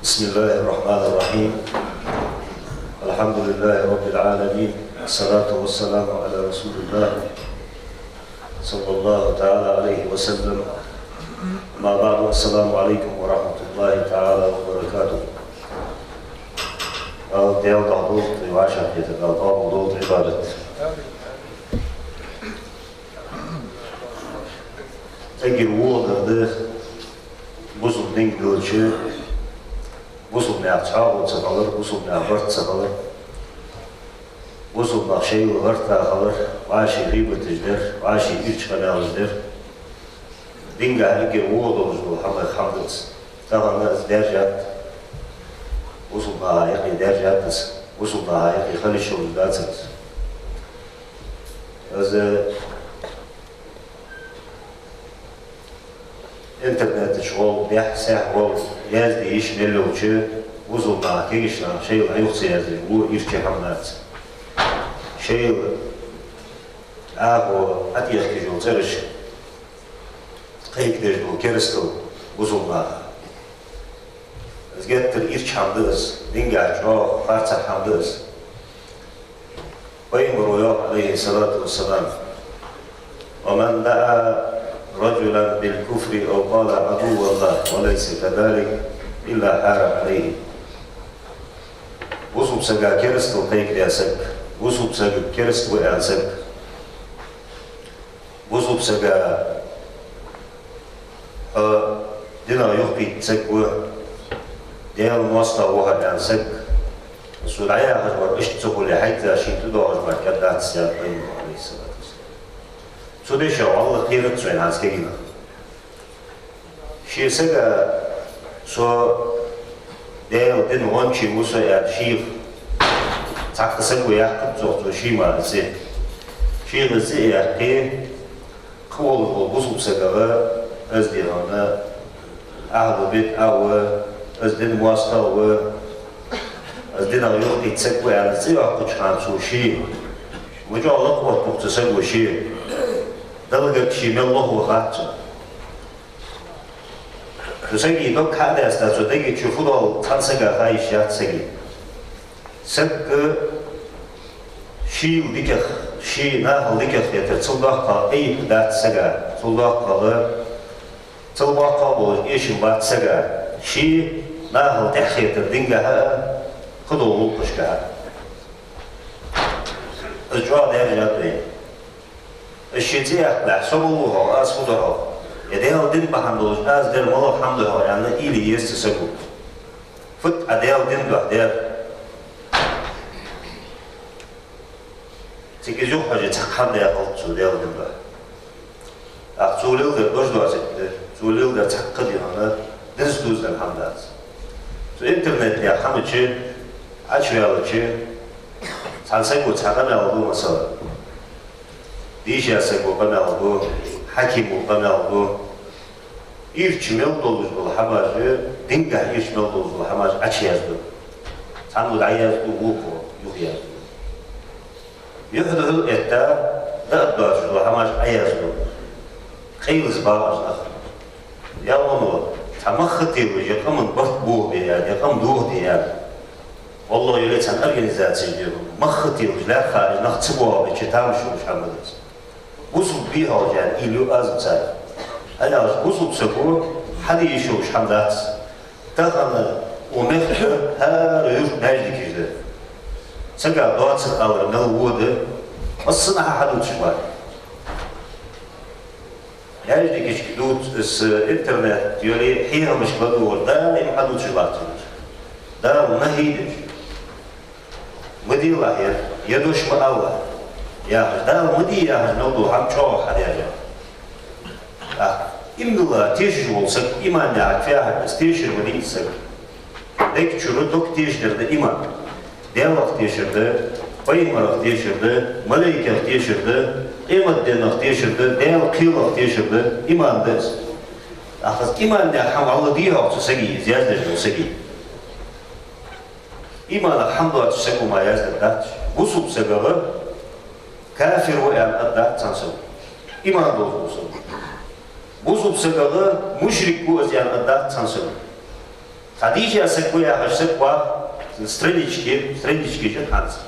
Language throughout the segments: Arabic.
بسم الله الرحمن الرحيم. الحمد لله رب العالمين، الصلاة والسلام على رسول الله صلى الله تعالى عليه وسلم. ما بعد، السلام عليكم ورحمة الله تعالى وبركاته. ديال ضغوط وعشاء يتقاطع ضغوط عبادة. أجل وضع بوزن نيجلشة بوزن نعتشاو تسافر بوزن نعبرت تسافر بوزن نخشي وغرت تاخر وعاشي غيبة تجدر وعاشي إيش خلاه تجدر دينجا أجل وضع جو حمد حمدت تاخر ناس درجات بوزن نهاية درجات بوزن نهاية خلي شغل داتت از انترنت شغل بيح سحول يازدي إيش نلوشة وصلنا كيشنا شيء لا يخصي يازدي هو إيش كحملات شيء أبو أتيح كيجو ترش قيك دجو كرستو وصلنا زجت الإيش حمدس دينجا جو فارس حمدس ويمر يوم عليه الصلاة والسلام ومن دعا رجلا بالكفر أو قال عدو الله وليس كذلك إلا حارب عليه. وصب سجا كرست وقيك ياسك، وصب سجا كرست وياسك، وصب سجا دينا يخبي تسكو دينا المواصلة واحد ياسك. السلعية هجمر إيش تقول لحيث شيء تدور هجمر كذا تسير بينه عليه السلام. سودش الله خيرت سوين هاس كينا. شيء سجى سو ده دين وانشي موسى يا شيخ تعرف سجوا يا كتوه شيء ما نسي شيء نسي يا كي كول بوسو سجى أزدي هنا أهل بيت أو أزدين مواسطة أو أزدين أغير يتسجوا يا نسي أكتش خامسو شيء وجا الله قوة بتسجوا شيء دلقك شيء من الله وخاطر. تسجي دوك هذا استاذ تيجي تشوفه تنسجع خايش يا تسجي. سك شيء وديك شيء ناه وديك يتصلح أي بدأ تسجع تصلح قال تصلح قابل إيش ما تسجع شيء ناه تحية الدنيا خذوا وقشكها. الجواب ده جابه. الشتاء بحسبه أسفله يديه دين بحمدوش أز دير ماله حمده يعني إلي يستسقو فت أديه دين بحدير تيجي حاجة تحمد يا قلت سوديه دين بح أقتولي وده بجدوا أسكت تولي وده تحقد يعني دنسدوز الحمدات تو إنترنت يا حمد شيء أشوي على شيء تنسقو تحقد على دو مثلا ديش ياسقو بناؤه حكيم بناؤه إيرشمل دولوز بالحماجة دينجا إيرشمل دولوز بالحماجة أشيازدو تانو دعيازدو ووكو يخيازدو يحدث إتا دأدوش بالحماجة أيازدو خيلز باعز نخل يالله تمخطي وجه قمن بطبوه بيان يقم دوه ديان والله يليت عن أرجنزاتي جيرو مخطي وجه لا خارج نخطبوها بيشتامشو مش حمدت وصل بيها وجان إليو أزمتاي أنا وصل بسكو حد يشوش حمدات تغنى ومخ هاريوش ناجد كجده سقع دوات سقاور من الوودة الصنعة حدود شوال ناجد كجدود الانترنت يولي حيها مش بدور دائم حدود شوال دا مهيدش مدي الله يدوش مأوه يا دا مدي يا نودو هم شو حد يا إن الله تيجي سك إيمان يا فيها استيشر مدي سك ليك شنو دوك تيجي ده إيمان ده وقت تيجي ده وين وقت تيجي ده ملاك تيجي ده إيمان ده تيجي ده قيل تيجي ده إيمان ده أخذ إيمان ده هم الله ديها تسقي زيادة جو سقي إيمان الحمد لله تسقو ما يزداد ده وصوب سقى كافر وإعلان أدى تنسو إيمان دوز بوصوب سقى مشرك وإعلان أدى تنسو Хадижа сакуя хашсаква странички же ханс.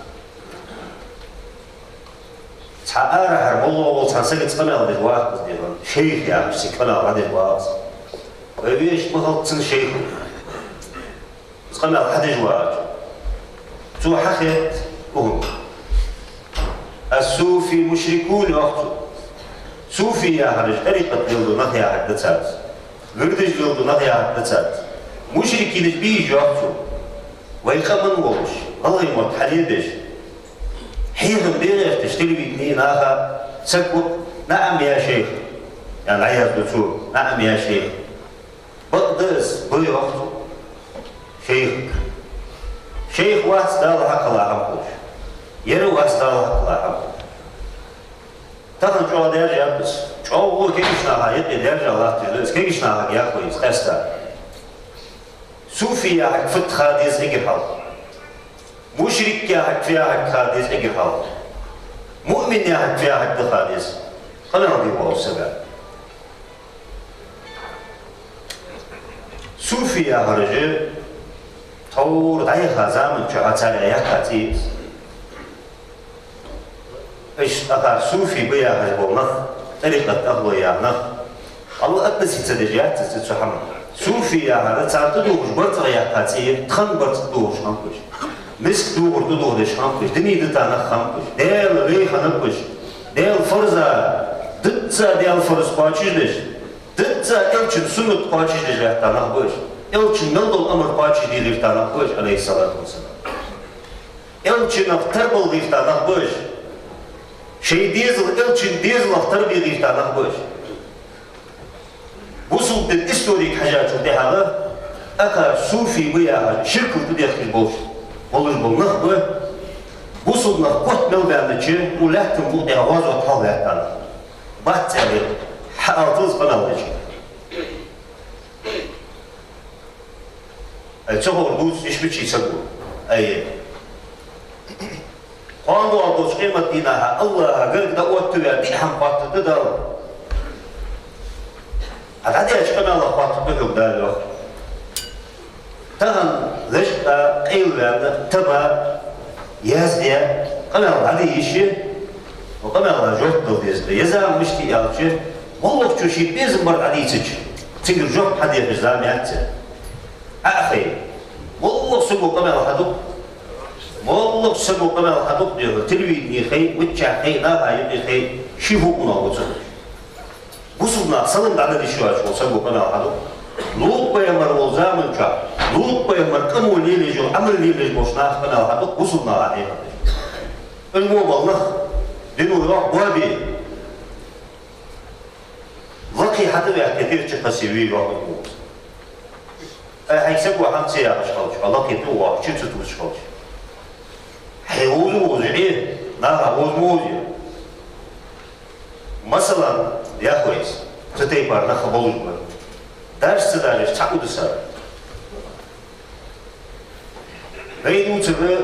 Цаара хармоло цансагит скамел дедва дедва шейх я сикана дедва. Веш махал цин шейх. скамел хадижва. تو حخت وهم الصوفي مشركون وقته صوفي يا هرج طريقة جلدو نخيا حدثات غردج جلدو نخيا حدثات مشركين بيجي وقته ويخمن ووش الله يموت حديدش حيهم بيغير تشتري بيتنين آخر سكو نعم يا شيخ يعني عياز بتشوف نعم يا شيخ بقدس بي وقته شيخ واحد دار حق الله حقوش يرو واحد دار حق الله حقوش تاخد جوا درجة بس جوا هو كيفش ناها يدي درجة الله تجلس كيفش ناها يا كويس قستا صوفي يا حق فت خاديس اجر حال مشرك يا حق فيها حق خاديس اجر حال مؤمن يا حق فيها حق خاديس خلينا نضيفه السبع صوفي يا هرجة تور داي خزام جعتال يكاتي ايش اقار صوفي بيا هجبونا طريقة أهوى يا نخ الله أتنسي تدجات تتحمل صوفي يا هذا تعتدوش برتغ يكاتي تخن برتدوش خمكش مسك دور تدوش خمكش دني دتانا خمكش ديال ريخ خمكش ديال فرزة دتسا ديال فرز قاچيش دتسا الچن سنت قاچيش لحتانا بوش الچن ملدل أمر قاچي دي لحتانا بوش عليه الصلاة والسلام الچن افتربل لحتانا بوش شيء ديزل الچن ديزل افتربي لحتانا بوش وصل بالإستوريك حاجات ودي هذا أكا صوفي بيا شرك بدي أخذ بوش والله بالنخ به وصل نخبط ملبان لجي ولاتم بودي أواز وطال لحتانا بات عليه حاطز قنال لجي تصور بوز إيش بتشي سبو أيه قانو أبوش قيمة دينها الله قرق دقوة تبع دي هم بات تدار هذا أشكال الله بات بحب دار الوقت تهم ليش قيل تبع يازديا قنال هذه إشي وقنال جوت دوديزدي يزام مشتي يالشي والله شو شيء بيزم برد عليه تيجي جوت حد يحجزام يعتز أخي والله سبوا قنال هذوك والله سبوا قنال هذوك تلويني خي وتشا خي نابا يبي خي شيفوقنا وصل وصلنا صلنا على الشواش وسبوا قنال هذوك لوط بيمر وزامن شا لوط بيمر كم وليل جو عمل ليل جو شناخ قنال هذوك وصلنا عليه الموضوع نخ دينو يروح بوابي ذكي حتى كثير تقسيوي يروح هيسبوا حمسي يا أشخاص الله كتوه شو تتوه أشخاص حيوزوا وزعيه نها وزموزي مثلا يا كويس تتيبار نخ بوزج درس تدارش تعود سر بيدو تبى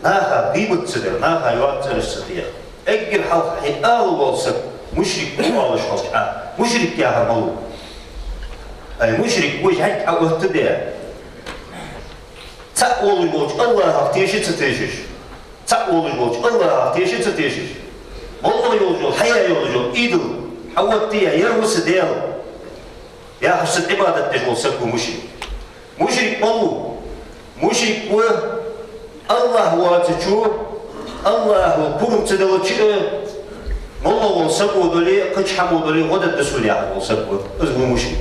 نها بيبت تدر نها يوات ترستيا أجر حلق حيال والسك مشرك الله أشخاص مشرك يا هرملو أي مشرك وجهك أو اهتدى تقول الوجه الله هفتيش تتيشش تقول الوجه الله هفتيش تتيشش والله يوجه الحياة يوجه إيدو حوتيها يروس ديال يا حسن عبادة تجول سكو مشرك والله مشرك و الله واتشو الله وبرم تدلتش والله سكو دولي قش حمو دولي غدا تسولي على سكو اسمه مشرك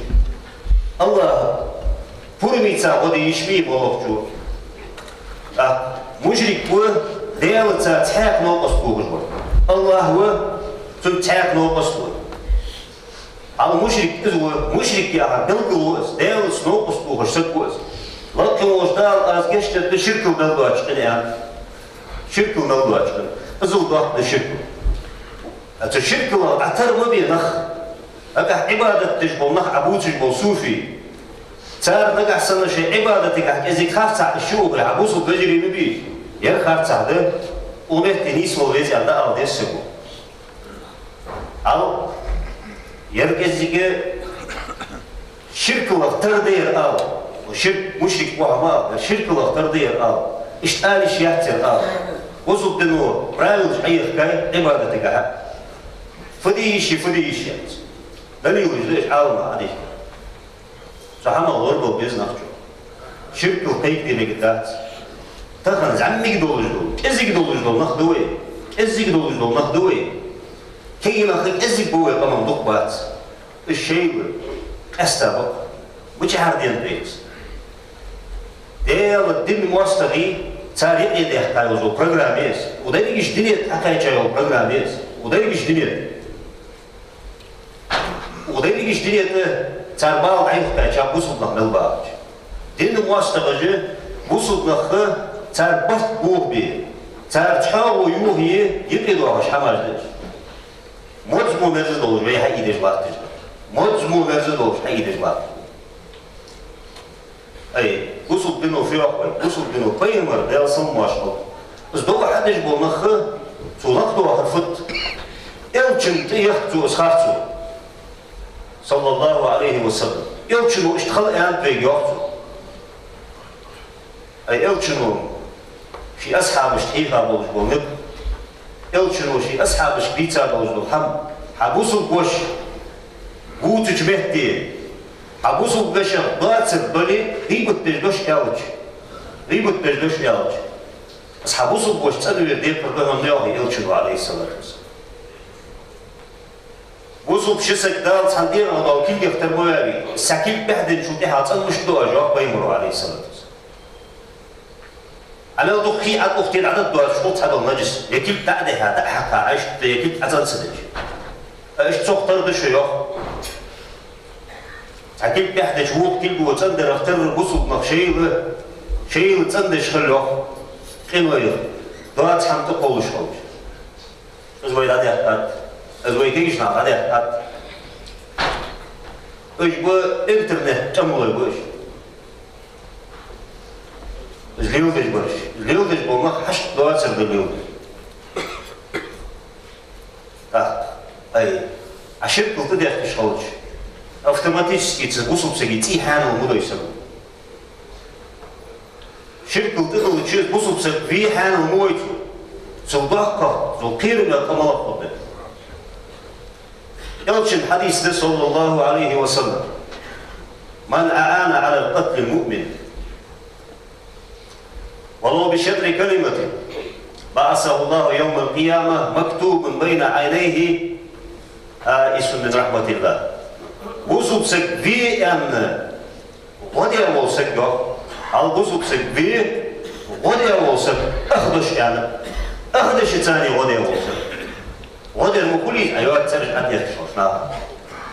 الله برميتا غدا يشبيه والله مشرك هو ديالتا تحاق نوقص بوغ الله هو تحاق نوقص بوغ على مشرك يا قلقلوز ديالس نوقص بوغ سكوز لكن وجدال أزجشت بشرك ونلدواج قنيان شرك ونلدواج قنيان أزل ضغط الشرك الشرك الله اعتر مبي نخ أقع عبادة تجبل نخ عبود تجبل صوفي صار نقع سنة شيء عبادتك إذا خارج على الشوق العبوس وبجري نبي يا خارج على أمه تنيس مولز على أرض السبو أو يركزك شرك وقتر دير أو شرك مشرك وهما شرك الاختر دير اشتالي شياتر وصل دنو برايل حيخ كاي عبادتك فديشي دليل ليش عالم عليه صحما غربه بيزنخ شرك القيد دي مقدات تخن زعمي دول ازيك دول نخدوي ازيك دول نخدوي كي نخك ازيك بوي قمم دقبات الشيء استبق وش عاردين بيز ديال الدين موستغي تاريخ يدي حكاية وزو برناميز وده يجيش دنيا حكاية جايو برناميز وده يجيش دنيا وده يجيش دنيا تاربال عين حكاية جايو بوصل نخ ملباج دين موستغي بوصل نخ تاربط بوه بي تارتحاو يوهي يقيدو عش حماج ديش مجمو مرزدوش وي حقي ديش باقتش مجمو مرزدوش حقي ديش باقتش أي وصل بينه في واحد وصل بينه قيمر ده صم ماشطه بس دو حدش بونخ تو نقدو هرفت يلچن تيختو اسخاتو صلى الله عليه وسلم يلچنو اشتخل ان بيغوتو أي يلچنو في أصحاب اشتيها بولجبونك يلچنو في أصحاب اشبيتا بولجبون حبوسو قوش بوتج بهتي حبوسو بشر ضاعت بلي ريبت بجلوش يالج بس حبوسو بوش تسألوا يردير برغم نيوهي يلچنو عليه الصلاة والسلام بوسو بشسك دال تحندير غضاو كيل يختر مويابي ساكيل بحدن شو تيها تسأل مشدو أجواب بيمرو عليه الصلاة والسلام أنا أدوكي أختي العدد دوار شوط هذا النجس يكيل تعدها تحكا عشت يكيل أزل سدج عشت سوختر بشيوخ أكيد بيحدث شهور كل وتصدر اختر البصل نخشيل شيل تصدش خلوه قنويه دوات حمت قولش خلوش أزوي دادي أحد أزوي كيش نعم دادي أحد أجبو إنترنت تمول بوش زليودش بومخ حشت دوات سرد اليودش أي عشان قلت دي أحكش خلوش автоматически цепусом сагити хану мудойсам. Ширкл тыгл через бусом сагви хану муйцу. Сулдахка, зулкиру на камалаходы. يلشن حديث ده صلى الله عليه وسلم من أعان على القتل المؤمن ولو بشطر كلمة بعثه الله يوم القيامة مكتوب بين عينيه آئس من رحمة الله بوسوب سك في أن ودي أول سك على بوسوب سك في ودي أول سك أخدش يعني أخدش ثاني ودي أول سك ودي المقولي أيوة ترجع عندي أخشوش نعم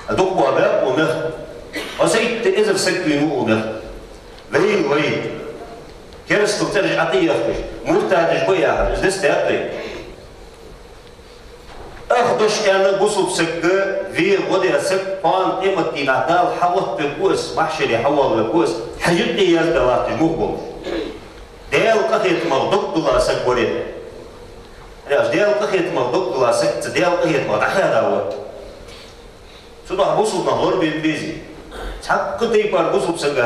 أدوك بابا ومخ وسيد إذا سك بيمو ومخ وين كيرس ترجع عندي أخش مرتاح شوية إيش دستي أخدش أنا بوسوب سك في ودي سك فان إمتى نهدال حوت بقوس محشري حول بقوس حجتي يزدوات مقبول ديال قخيت مغضب دلا سك وريد رياش ديال قخيت مغضب دلا سك ديال قخيت مغضب داوت سودا بوسوب نهور بيزي حق تيبار بوسوب سك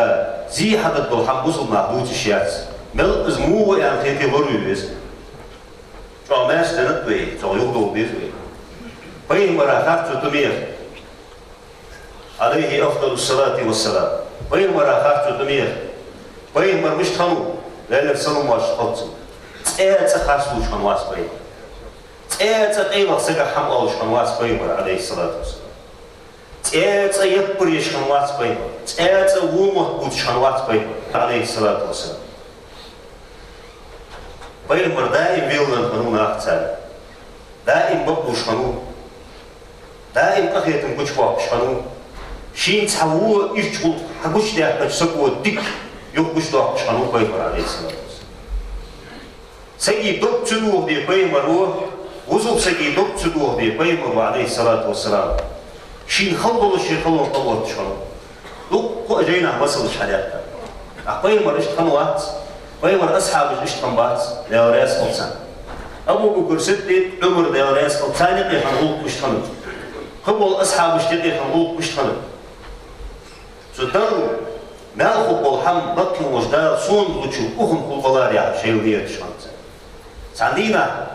زي حد الدول حق بوسوب نهدوت الشياس مل إزمو يعني خيتي وري بيز شو ماش تنتوي شو يخدو بيزوي بين مراخات تمير عليه أفضل الصلاة والسلام بين مراخات تمير بين مر مش خنو لأن سلم واش قطع تأتى خاصوش خنواس بين تأتى قيمة سجى حم أوش خنواس بين عليه الصلاة والسلام تأتى يبريش خنواس بين تأتى ومه بوش خنواس بين عليه الصلاة والسلام بين مر دائم بيلنا خنو ناقتال دائم ببوش خنو دائم قخيتم كوش واقش خنو شين تحوه يشتغل حقوش ده تسقوا ديك يوقش ده واقش خنو بيمر عليه الصلاة والسلام سجي دوب تدوه دي بيمر وزوب سجي دوب تدوه دي بيمر عليه الصلاة والسلام شين خلوا الشيء خلوا طور تشخنو دوب جينا وصل الشهادات بيمر اشتخنوات بيمر أصحاب اشتخنبات لوريس خلصان أبو بكر ستة عمر لوريس خلصان يقي خلوط اشتخنو قبل أصحاب اشتقي خلوط مشتخنة سدروا Melhu bolham bakın ojda son uçu uhum kulbalar ya şevliye düşmanca. Sandina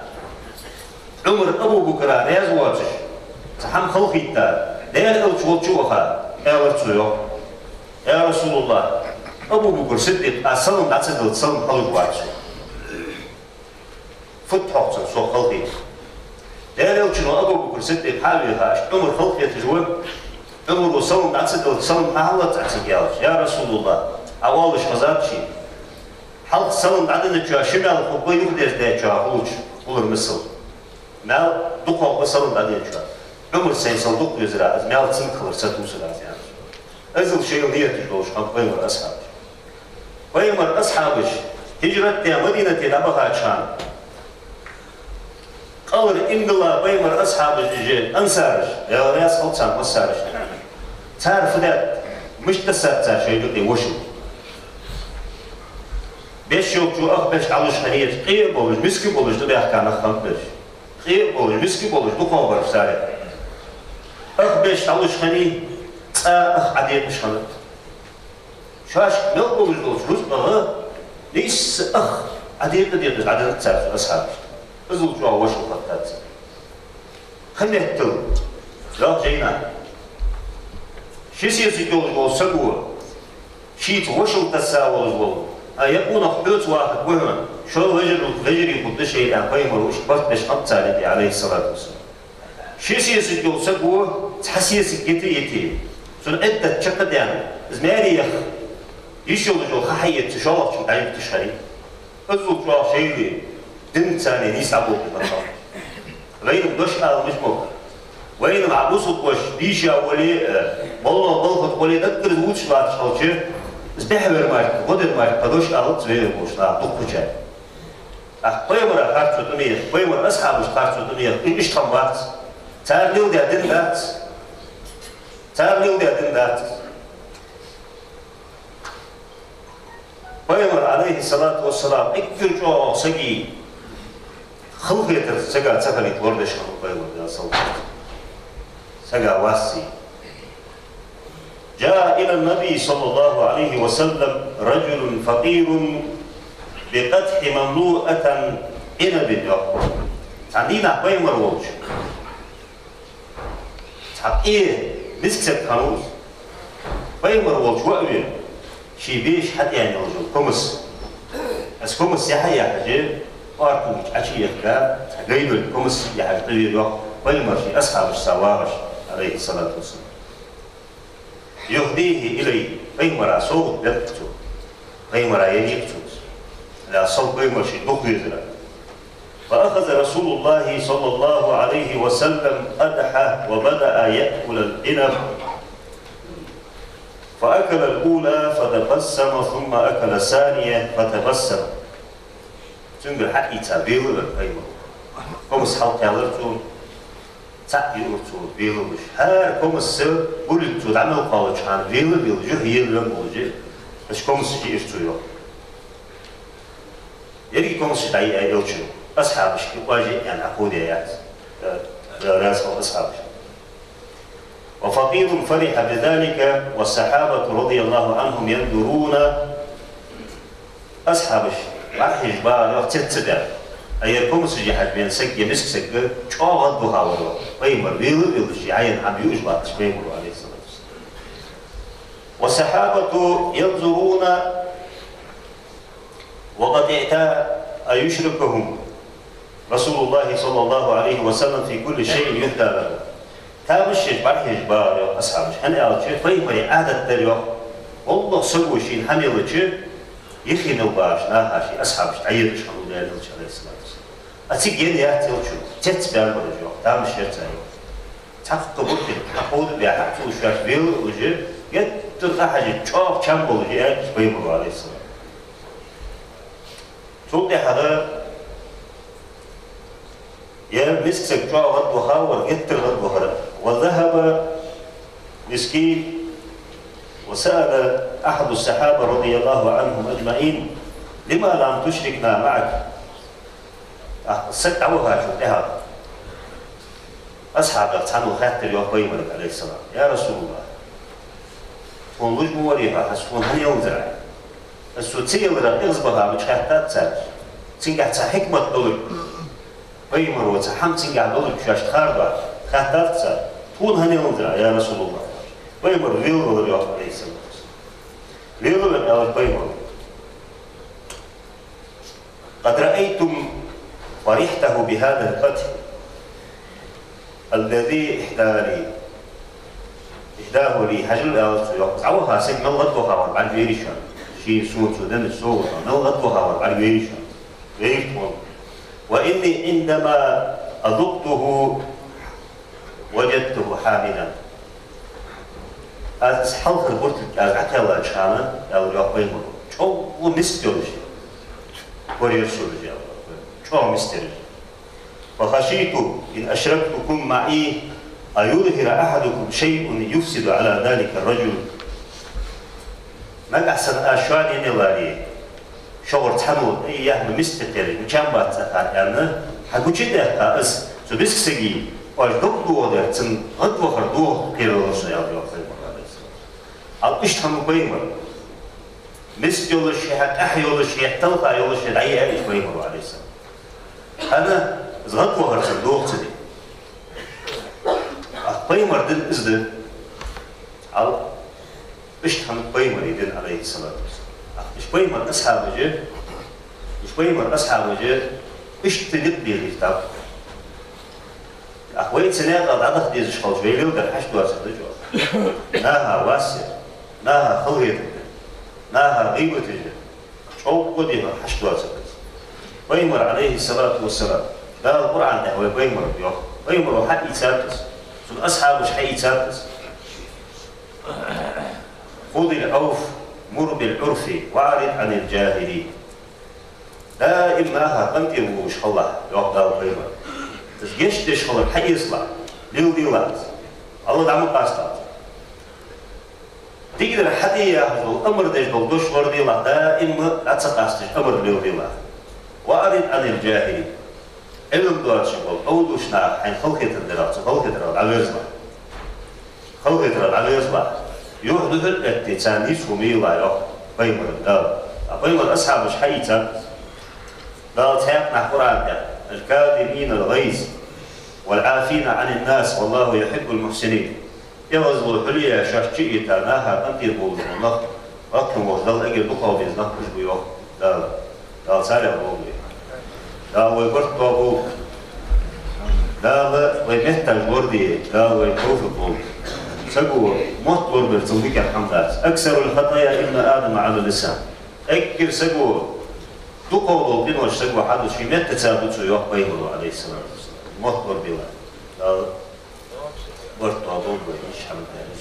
Ömür Abu Bakır'a rez olacak. Ham halkıtta değer ölçü oha ölçüyor. Ya Resulullah Abu Bakır Sıddık asılın nasıl salın halı var. Fut topsun so halkı. Değer ölçünü Abu Bakır Sıddık havliha Ömür halkı yetişiyor. Ömür o salın nasıl salın halı tasın gelir. Ya Resulullah avalış mazatçı. Halk salın adını çöğa şimal hukukı yurderде çöğa olur mısıl. Mel dukol salın adını çöğa. Ömür sen saldık üzere mel tın kılırsa tusur az yani. Azıl şeyin niyeti doğuşkan Peygamberi ashabı. Peygamberi ashabı hicrette Medine'te nabaha çan. Qalır imdila Peygamberi ashabı ansar ya riyas halçan masar. Tarifı da müştesat şeylik de hoşum. 5 yolcu ah 5 alış haniyet qiyb olur miski olur da ahkamı xandır. Qiyb olur miski olur bu qavbar sare. Ah 5 alış hani ah adiyet müşhanı. Şaş ne olur da bağı neyse ah adiyet de adiyet tsar ashab. Azul çoğu hoş patlat. Xanettu. Yok ceyna. Şisiyesi yolu olsa bu. Şit hoş tasavvur olur. يكون حدوث واحد مهم شو غير يقول شيء عن قيمة وش بس مش خمسة عليه الصلاة والسلام شيء سياسي سقوه تحسيس كتير سن عدة شقد يعني زماري يشوف جو خحية شو عيب تشري أزوج شو شيء دم ثاني نيس عبود بالله غير مش مش ممكن وين معبوس وش بيجا ولي والله ضلفت ولي ذكر وش لا تشوفه Збехвер мать, годен мать, подошь алт звею бушна, дукучай. Ах, поймара харчу тумир, поймара асхабуш харчу тумир, иш там бац. Цар лил де один дац. Цар лил де один дац. Поймар алейхи салату вассалам, иккюр чо саги, хылхетер сага цахалит вордешхан поймар да салат. Сага васси. جاء إلى النبي صلى الله عليه وسلم رجل فقير بقدح مملوءة عنب عندنا بيمر وجه حقيه مسكت كانوس بيمر وجه وأبين شي بيش حد يعني وجه كمس بس كمس يحيى حاجة واركو عشية كاب غير الكمس يحيى طويل بيمر شي أصحاب السواغش عليه الصلاة والسلام يهديه إلي غيمرا صوت بيبتو غيمرا يجيبتو لا صوت غيمر شي بقيزنا فأخذ رسول الله صلى الله عليه وسلم قدحه وبدأ يأكل العنب فأكل الأولى فتبسم ثم أكل الثانية فتبسم تنقل حقي تابيل غيمر قمس حلق يالرتون تعيرتو بيلوش هر كومس بولتو دعمل قالش عن بيلو جو هي اللي بس كومس جيرتو يو يري كومس داي ايوتشو اصحابش واجي يعني عقوديات راس اصحابش وفقير فرح بذلك والصحابة رضي الله عنهم ينظرون أصحابش راح يجبار وقت تتبع أي كومس جهاد بين سك يمسك سك شاغد بهاولو بيمر بيلو عين عم يجبر بيمر عليه الصلاة والسلام والصحابة ينظرون وقد اعتى أن يشركهم رسول الله صلى الله عليه وسلم في كل شيء يهدى له تامش يجبر يجبار يا أصحابش أنا أقول شيء بيمر عادة دريو والله سووا شيء حمل شيء يخينوا باش ناها شيء أصحابش عيد شنو عليه الصلاة أتيك يني أتيوشو تتبع الرجوع تام الشرطة تفقد بطل تقود بحث وشاش بيل وجه يتطلع حاجة شاف كم بولجي بيمر عليه السلام تقول هذا يا مسك جوا غدوها ورجت غدوها وذهب مسكين وسأل أحد الصحابة رضي الله عنهم أجمعين لما لم تشركنا معك ست عوها شو لها أصحاب التعنو خاتر يوم بيمرك عليه السلام يا رسول الله تون لوج موريها حسون هني وزرع السوتسية ولا إغزبها مش حتى تسال تنجح حكمة دولك بيمر وتحم تنجح دولك شاش خاربة حتى تسال تون هني وزرع يا رسول الله بيمر فيل ولا يوم عليه السلام فيل ولا بيمر قد رأيتم فرحته بهذا الفتح الذي إحداه لي حجل عوها سن نلغتها وبعد فيريشان شيء سود سودان السود نلغتها وبعد فيريشان فيريشان وإني عندما أذقته وجدته حاملا از حلق البرد از عكلا شانا أو يقيم شو مسترج ورير سورج شو مسترج فخشيت إن أشركتكم معي أيظهر أحدكم شيء يفسد على ذلك الرجل ما أحسن أشوان ينلاري شغل تحمل إياه مستقر مكان بات يعني حكوشي ده أس سبسك سجي وأجدب دوه تن غدوه خردوه كيلو رسول الله على إيش تحمل بيمر مس يول الشيء أحي يول الشيء تلقى يول الشيء دعيه إيش بيمر عليه السلام أنا غدوه خردوه تدي بيمر دين إزد على إيش تحمل بيمر يدين عليه السلام إيش بيمر أصحاب وجه إيش تجد بالكتاب أخوي سنة قد عدد ديز شخص ويلو در حشد واسد جو ناها واسع ناها خلية ناها غيبة شو قديها حشد واسد بيمر عليه الصلاة والسلام قال القرآن ده بيمر بيمر حد يتسابس سن أصحاب مش حي يتسابس خذ العوف مر بالعرف واعرض عن الجاهلين دائما قنتي وش الله يوقع بيمر تسجيش تشغل حي يصلح ليو ديلات الله دعم قاستات تقدر حد ياخذ امر ديش بلدوش ور ديلات دائما اتسقاستش امر ليو ديلات واعرض عن الجاهلين علم دور شغل او دوشنا حين خلقت الدراسه خلقت على يصلح خلقت على يصلح يحدث الاتساني سمي لا يق بيمر قال بيمر اصحاب مش حي قال تاقنا قران الكاظمين الغيظ والعافين عن الناس والله يحب المحسنين يغزو الحلية شاشتي تاناها أنتي بولد ونخ أكم وغزل أجل بقى بيزنخ مش بيوخ لا سالة بولد لا ويبرت بابو لا ويمهتل وردي لا ويبروف بولد سقو موت بربر تنبيك الحمد أكثر الخطايا إن آدم على اللسان أكثر سقو تقول بين وشتق وحدث في متى تثابت ويوح بيمر عليه السلام مطبر بلا لا برتو أبوه إيش حمد يعني